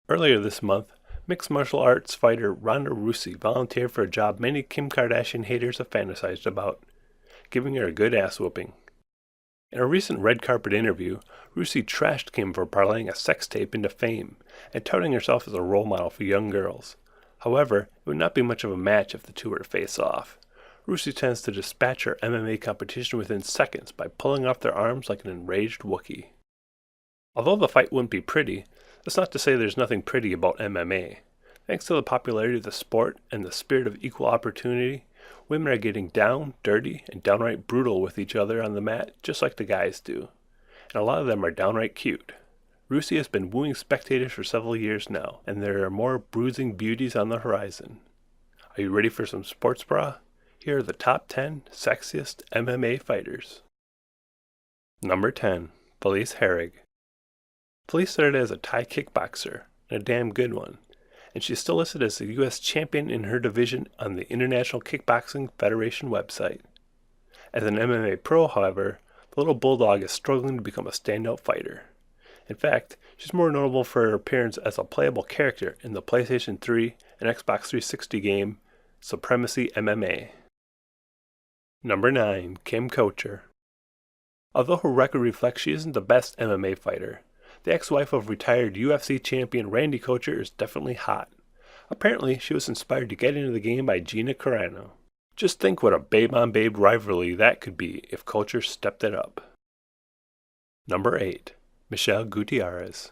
Earlier this month, mixed martial arts fighter Ronda Rousey volunteered for a job many Kim Kardashian haters have fantasized about, giving her a good ass whooping. In a recent red carpet interview, Rousey trashed Kim for parlaying a sex tape into fame and touting herself as a role model for young girls. However, it would not be much of a match if the two were to face off. Rousey tends to dispatch her MMA competition within seconds by pulling off their arms like an enraged Wookiee. Although the fight wouldn't be pretty, that's not to say there's nothing pretty about MMA. Thanks to the popularity of the sport and the spirit of equal opportunity, women are getting down, dirty, and downright brutal with each other on the mat just like the guys do. And a lot of them are downright cute. Rousey has been wooing spectators for several years now, and there are more bruising beauties on the horizon. Are you ready for some sports bra? Here are the top 10 sexiest MMA fighters. Number 10. Felice Herrig. Felice started as a Thai kickboxer, and a damn good one, and she's still listed as the U.S. champion in her division on the International Kickboxing Federation website. As an MMA pro, however, the little bulldog is struggling to become a standout fighter. In fact, she's more notable for her appearance as a playable character in the PlayStation 3 and Xbox 360 game Supremacy MMA. Number 9. Kim Kocher. Although her record reflects she isn't the best MMA fighter, the ex-wife of retired UFC champion Randy Kocher is definitely hot. Apparently, she was inspired to get into the game by Gina Carano. Just think what a babe-on-babe rivalry that could be if Kocher stepped it up. Number 8. Michelle Gutierrez.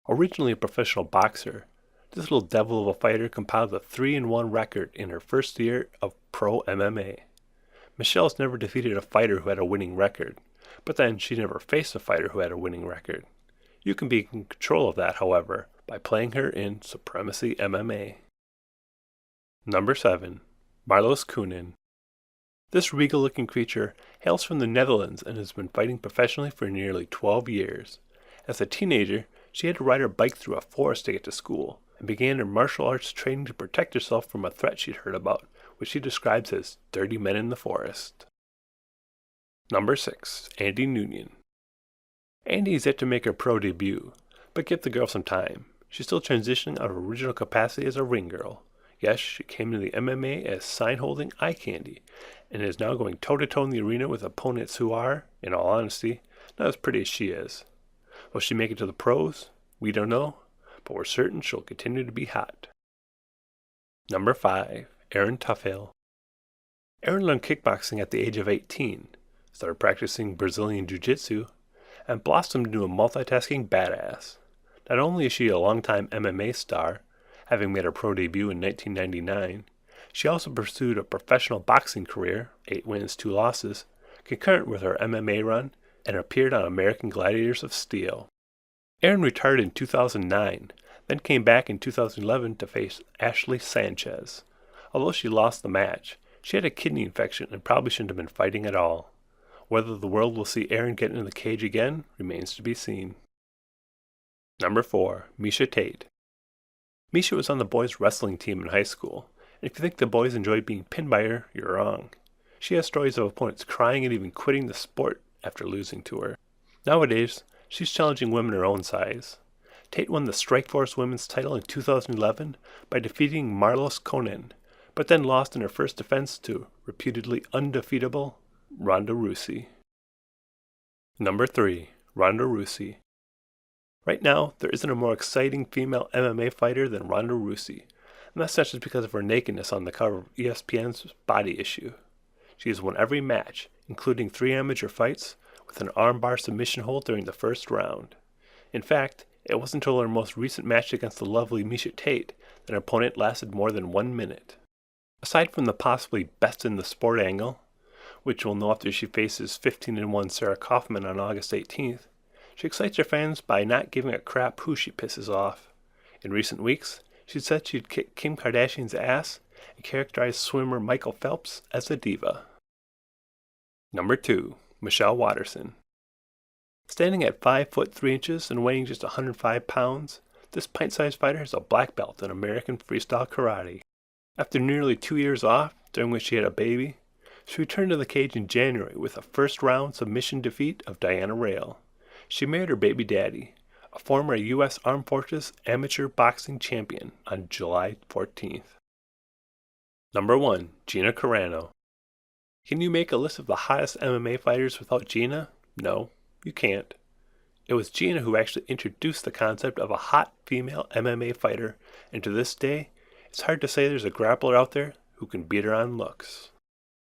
Originally a professional boxer, this little devil of a fighter compiled a 3-1 record in her first year of pro MMA. Michelle's never defeated a fighter who had a winning record, but then she never faced a fighter who had a winning record. You can be in control of that, however, by playing her in Supremacy MMA. Number 7. Marloes Coenen. This regal-looking creature hails from the Netherlands and has been fighting professionally for nearly 12 years. As a teenager, she had to ride her bike through a forest to get to school, and began her martial arts training to protect herself from a threat she'd heard about, which she describes as dirty men in the forest. Number 6. Andy Nguyen. Andy is yet to make her pro debut, but give the girl some time. She's still transitioning out of original capacity as a ring girl. Yes, she came into the MMA as sign-holding eye candy, and is now going toe-to-toe in the arena with opponents who are, in all honesty, not as pretty as she is. Will she make it to the pros? We don't know, but we're certain she'll continue to be hot. Number 5. Erin Tuffill. Erin learned kickboxing at the age of 18, started practicing Brazilian Jiu-Jitsu, and blossomed into a multitasking badass. Not only is she a longtime MMA star, having made her pro debut in 1999, she also pursued a professional boxing career, 8 wins, 2 losses, concurrent with her MMA run, and appeared on American Gladiators of Steel. Erin retired in 2009, then came back in 2011 to face Ashley Sanchez. Although she lost the match, she had a kidney infection and probably shouldn't have been fighting at all. Whether the world will see Erin get into the cage again remains to be seen. Number 4. Miesha Tate. Miesha was on the boys' wrestling team in high school, and if you think the boys enjoyed being pinned by her, you're wrong. She has stories of opponents crying and even quitting the sport after losing to her. Nowadays, she's challenging women her own size. Tate won the Strikeforce Women's title in 2011 by defeating Marloes Coenen, but then lost in her first defense to reputedly undefeatable Ronda Rousey. Number 3. Ronda Rousey. Right now, there isn't a more exciting female MMA fighter than Ronda Rousey, and that's not just because of her nakedness on the cover of ESPN's Body Issue. She has won every match, including 3 amateur fights, with an armbar submission hold during the first round. In fact, it wasn't until her most recent match against the lovely Miesha Tate that her opponent lasted more than 1 minute. Aside from the possibly best in the sport angle, which we'll know after she faces 15-1 Sarah Kaufman on August 18th, she excites her fans by not giving a crap who she pisses off. In recent weeks, she said she'd kick Kim Kardashian's ass and characterized swimmer Michael Phelps as a diva. Number 2. Michelle Waterson. Standing at 5 foot 3 inches and weighing just 105 pounds, this pint-sized fighter has a black belt in American freestyle karate. After nearly 2 years off, during which she had a baby, she returned to the cage in January with a first-round submission defeat of Diana Rail. She married her baby daddy, a former U.S. Armed Forces amateur boxing champion on July 14th. Number 1. Gina Carano. Can you make a list of the hottest MMA fighters without Gina? No, you can't. It was Gina who actually introduced the concept of a hot female MMA fighter, and to this day, it's hard to say there's a grappler out there who can beat her on looks.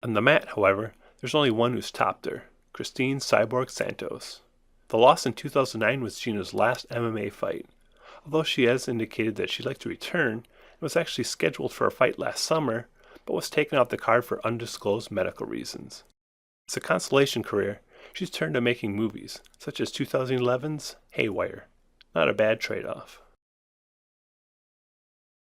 On the mat, however, there's only one who's topped her, Christine Cyborg Santos. The loss in 2009 was Gina's last MMA fight. Although she has indicated that she'd like to return, and was actually scheduled for a fight last summer, but was taken off the card for undisclosed medical reasons. As a consolation career, she's turned to making movies, such as 2011's Haywire. Not a bad trade-off.